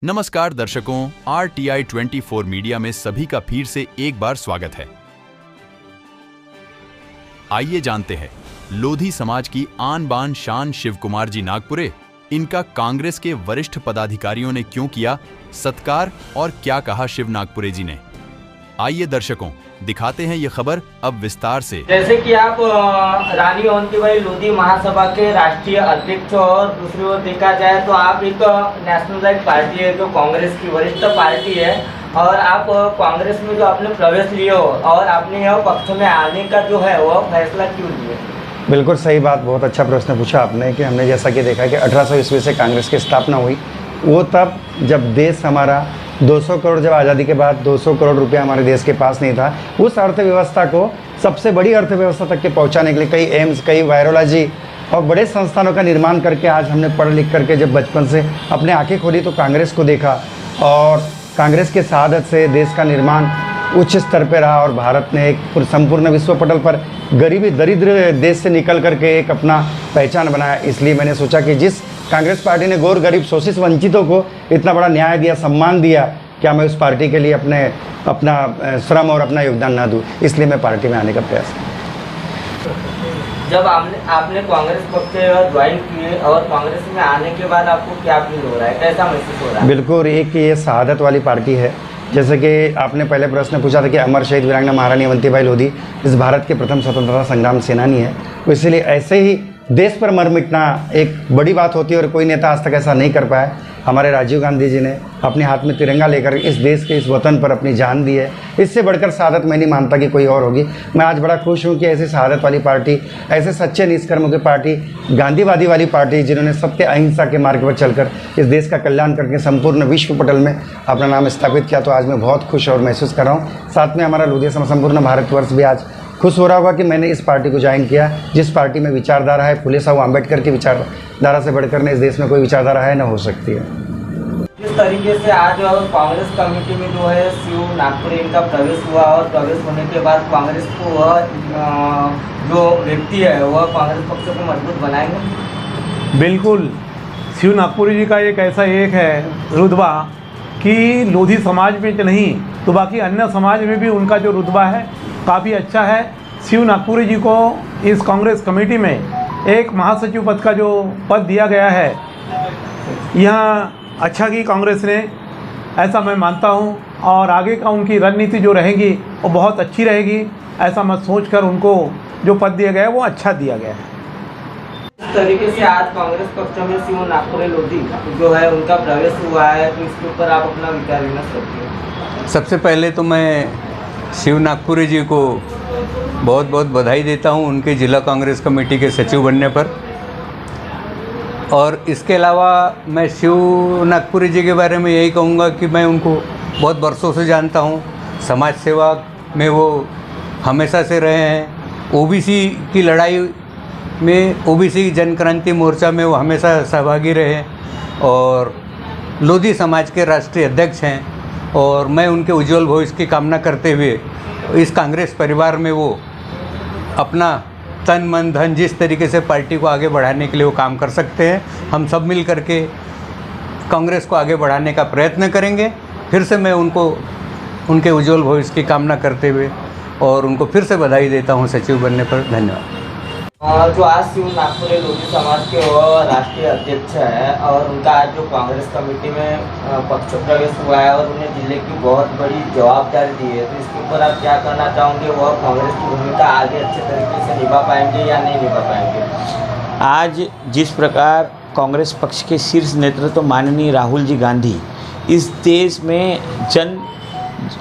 नमस्कार दर्शकों, RTI 24 media में सभी का फिर से एक बार स्वागत है। आइए जानते हैं लोधी समाज की आन बान शान शिव कुमार जी नागपुरे, इनका कांग्रेस के वरिष्ठ पदाधिकारियों ने क्यों किया सत्कार और क्या कहा शिव नागपुरे जी ने। आइए दर्शकों, दिखाते हैं ये खबर अब विस्तार से। जैसे कि आप रानी ओंतीबाई लोधी महासभा के राष्ट्रीय अध्यक्ष और दूसरी ओर देखा जाए तो आप एक नेशनल पार्टी है जो कांग्रेस की वरिष्ठ पार्टी है और आप कांग्रेस में जो आपने प्रवेश लिए हो और आपने यह पक्ष में आने का जो है वह फैसला क्यों लिया? बिल्कुल सही बात, बहुत अच्छा प्रश्न पूछा आपने कि हमने जैसा कि देखा कि 1800 ईस्वी से कांग्रेस की स्थापना हुई। वो तब जब देश हमारा 200 करोड़, जब आज़ादी के बाद 200 करोड़ रुपया हमारे देश के पास नहीं था, उस अर्थव्यवस्था को सबसे बड़ी अर्थव्यवस्था तक के पहुंचाने के लिए कई एम्स, कई वायरोलॉजी और बड़े संस्थानों का निर्माण करके आज हमने पढ़ लिख करके जब बचपन से अपने आंखें खोली तो कांग्रेस को देखा और कांग्रेस के शहादत से देश का निर्माण उच्च स्तर पर रहा और भारत ने एक संपूर्ण विश्व पटल पर गरीबी दरिद्र देश से निकल करके एक अपना पहचान बनाया। इसलिए मैंने सोचा कि जिस कांग्रेस पार्टी ने गौर गरीब शोषित वंचितों को इतना बड़ा न्याय दिया, सम्मान दिया, क्या मैं उस पार्टी के लिए अपना श्रम और अपना योगदान ना दूं। इसलिए मैं पार्टी में आने का प्रयास किया। जब आपने कांग्रेस पक्ष ज्वाइन किए और कांग्रेस में आने के बाद आपको क्या फील हो रहा है, कैसा महसूस हो रहा है? बिल्कुल, एक ये शहादत वाली पार्टी है। जैसे कि आपने पहले प्रश्न पूछा था कि अमर शहीद वीरांगना महारानी अवंतीबाई लोधी इस भारत के प्रथम स्वतंत्रता संग्राम सेनानी है, तो इसलिए ऐसे ही देश पर मर मिटना एक बड़ी बात होती है और कोई नेता आज तक ऐसा नहीं कर पाया। हमारे राजीव गांधी जी ने अपने हाथ में तिरंगा लेकर इस देश के, इस वतन पर अपनी जान दी है। इससे बढ़कर शहादत मैं नहीं मानता कि कोई और होगी। मैं आज बड़ा खुश हूँ कि ऐसी शहादत वाली पार्टी, ऐसे सच्चे निष्कर्मों की पार्टी, गांधीवादी वाली पार्टी, जिन्होंने सत्य अहिंसा के मार्ग पर चलकर इस देश का कल्याण करके संपूर्ण विश्व पटल में अपना नाम स्थापित किया, तो आज मैं बहुत खुश और महसूस कर रहा हूँ। साथ में हमारा लोधी समाज, संपूर्ण भारतवर्ष भी आज खुश हो रहा होगा कि मैंने इस पार्टी को ज्वाइन किया, जिस पार्टी में विचारधारा है फुले साहब अम्बेडकर की विचारधारा से बढ़कर ने इस देश में कोई विचारधारा है, न हो सकती है। जिस तरीके से आज कांग्रेस कमेटी में जो है शिव नागपुरे इनका प्रवेश हुआ और प्रवेश होने के बाद कांग्रेस को वह जो व्यक्ति है वह कांग्रेस पक्ष को मजबूत बनाएंगे। बिल्कुल, शिव नागपुरे जी का एक ऐसा है रुतबा कि लोधी समाज में नहीं तो बाकी अन्य समाज में भी उनका जो रुतबा है काफ़ी अच्छा है। शिव नागपुरे जी को इस कांग्रेस कमेटी में एक महासचिव पद का जो पद दिया गया है, यहाँ अच्छा की कांग्रेस ने, ऐसा मैं मानता हूँ। और आगे का उनकी रणनीति जो रहेगी वो बहुत अच्छी रहेगी, ऐसा मैं सोचकर उनको जो पद दिया गया है वो अच्छा दिया गया है। इस तरीके से आज कांग्रेस पक्ष में शिव नागपुरे लोधी जो है उनका प्रवेश हुआ है, तो इसके ऊपर आप अपना विचार विमर्श करते हैं। सबसे पहले तो मैं शिव नागपुरे जी को बहुत बहुत बधाई देता हूं उनके जिला कांग्रेस कमेटी के सचिव बनने पर। और इसके अलावा मैं शिव नागपुरे जी के बारे में यही कहूँगा कि मैं उनको बहुत बरसों से जानता हूँ। समाज सेवा में वो हमेशा से रहे हैं। ओबीसी की लड़ाई में, ओबीसी जन क्रांति मोर्चा में वो हमेशा सहभागी रहे और लोधी समाज के राष्ट्रीय अध्यक्ष हैं। और मैं उनके उज्जवल भविष्य की कामना करते हुए इस कांग्रेस परिवार में वो अपना तन मन धन जिस तरीके से पार्टी को आगे बढ़ाने के लिए वो काम कर सकते हैं, हम सब मिल करके कांग्रेस को आगे बढ़ाने का प्रयत्न करेंगे। फिर से मैं उनको उनके उज्जवल भविष्य की कामना करते हुए और उनको फिर से बधाई देता हूँ सचिव बनने पर। धन्यवाद। जो आज शिव नागपुरे लोधी समाज के वो राष्ट्रीय अध्यक्ष है और उनका आज जो कांग्रेस कमेटी में पक्ष प्रवेश हुआ है और उन्हें जिले की बहुत बड़ी जवाबदारी दी है, तो इसके ऊपर आप क्या करना चाहोगे? वह कांग्रेस की भूमिका आगे अच्छे तरीके से निभा पाएंगे या नहीं निभा पाएंगे? आज जिस प्रकार कांग्रेस पक्ष के शीर्ष नेतृत्व माननीय राहुल जी गांधी इस देश में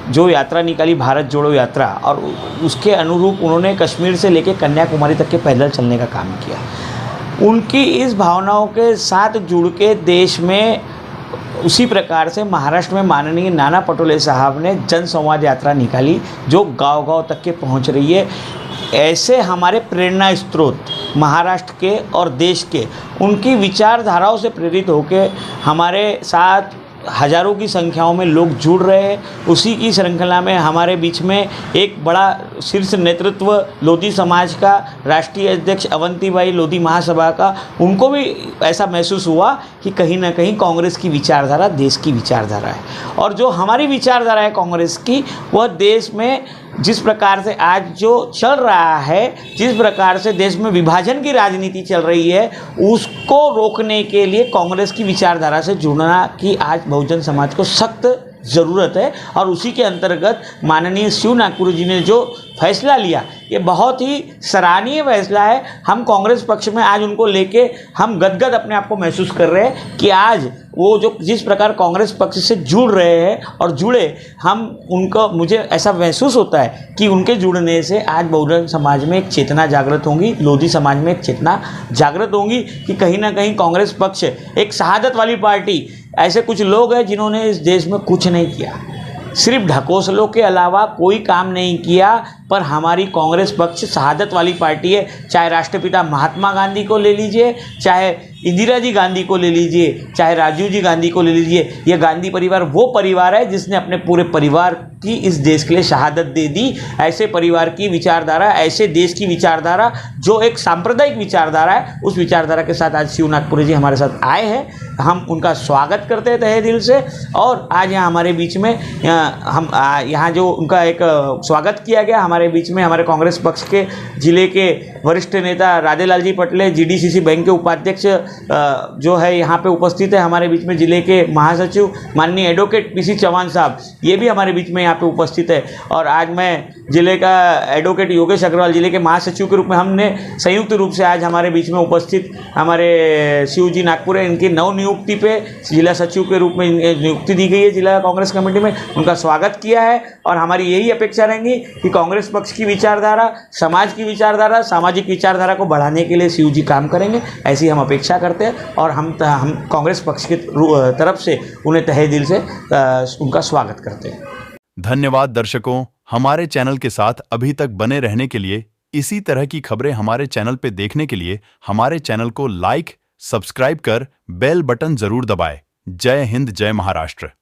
जो यात्रा निकाली, भारत जोड़ो यात्रा, और उसके अनुरूप उन्होंने कश्मीर से लेकर कन्याकुमारी तक के पैदल चलने का काम किया। उनकी इस भावनाओं के साथ जुड़ के देश में उसी प्रकार से महाराष्ट्र में माननीय नाना पटोले साहब ने जन संवाद यात्रा निकाली जो गांव-गांव तक के पहुंच रही है। ऐसे हमारे प्रेरणा स्रोत महाराष्ट्र के और देश के उनकी विचारधाराओं से प्रेरित होकर हमारे साथ हजारों की संख्याओं में लोग जुड़ रहे हैं। उसी की श्रृंखला में हमारे बीच में एक बड़ा शीर्ष नेतृत्व लोधी समाज का, राष्ट्रीय अध्यक्ष अवंतीबाई लोधी महासभा का, उनको भी ऐसा महसूस हुआ कि कहीं ना कहीं कांग्रेस की विचारधारा देश की विचारधारा है। और जो हमारी विचारधारा है कांग्रेस की, वह देश में जिस प्रकार से आज जो चल रहा है, जिस प्रकार से देश में विभाजन की राजनीति चल रही है, उसको रोकने के लिए कांग्रेस की विचारधारा से जुड़ना की आज बहुजन समाज को सख्त ज़रूरत है। और उसी के अंतर्गत माननीय शिव नागपुरी जी ने जो फैसला लिया, ये बहुत ही सराहनीय फैसला है। हम कांग्रेस पक्ष में आज उनको लेके हम गदगद अपने आप को महसूस कर रहे हैं कि आज वो जो जिस प्रकार कांग्रेस पक्ष से जुड़ रहे हैं और जुड़े हम उनको, मुझे ऐसा महसूस होता है कि उनके जुड़ने से आज बहुजन समाज में एक चेतना जागृत होगी, लोधी समाज में एक चेतना जागृत होगी कि कहीं ना कहीं कांग्रेस पक्ष एक शहादत वाली पार्टी, ऐसे कुछ लोग हैं जिन्होंने इस देश में कुछ नहीं किया, सिर्फ ढकोसलों के अलावा कोई काम नहीं किया, पर हमारी कांग्रेस पक्ष शहादत वाली पार्टी है। चाहे राष्ट्रपिता महात्मा गांधी को ले लीजिए, चाहे इंदिरा जी गांधी को ले लीजिए, चाहे राजीव जी गांधी को ले लीजिए, यह गांधी परिवार वो परिवार है जिसने अपने पूरे परिवार की इस देश के लिए शहादत दे दी। ऐसे परिवार की विचारधारा, ऐसे देश की विचारधारा जो एक सांप्रदायिक विचारधारा है, उस विचारधारा के साथ आज शिव नागपुरी जी हमारे साथ आए हैं। हम उनका स्वागत करते हैं तहे दिल से। और आज यहाँ हमारे बीच में हम यहाँ जो उनका एक स्वागत किया गया, हमारे बीच में हमारे कांग्रेस पक्ष के जिले के वरिष्ठ नेता राधेलाल जी पटले, जीडीसीसी बैंक के उपाध्यक्ष जो है यहाँ पे उपस्थित है। हमारे बीच में जिले के महासचिव माननीय एडवोकेट पीसी चौहान साहब, ये भी हमारे बीच में यहाँ पे उपस्थित है। और आज मैं जिले का एडवोकेट योगेश अग्रवाल जिले के महासचिव के रूप में, हमने संयुक्त रूप से आज हमारे बीच में उपस्थित हमारे शिवजी नागपुर, इनकी नवनियुक्ति पे जिला सचिव के रूप में नियुक्ति दी गई है जिला कांग्रेस कमेटी में, उनका स्वागत किया है। और हमारी यही अपेक्षा रहेंगी कि कांग्रेस पक्ष की विचारधारा, समाज की विचारधारा, सामाजिक विचारधारा को बढ़ाने के लिए शिव जी काम करेंगे, ऐसी हम अपेक्षा करते हैं। और हम कांग्रेस पक्ष की तरफ से उन्हें तहे दिल से उनका स्वागत करते हैं। धन्यवाद दर्शकों, हमारे चैनल के साथ अभी तक बने रहने के लिए। इसी तरह की खबरें हमारे चैनल पे देखने के लिए हमारे चैनल को लाइक, सब्सक्राइब कर बेल बटन जरूर दबाएं। जय हिंद, जय महाराष्ट्र।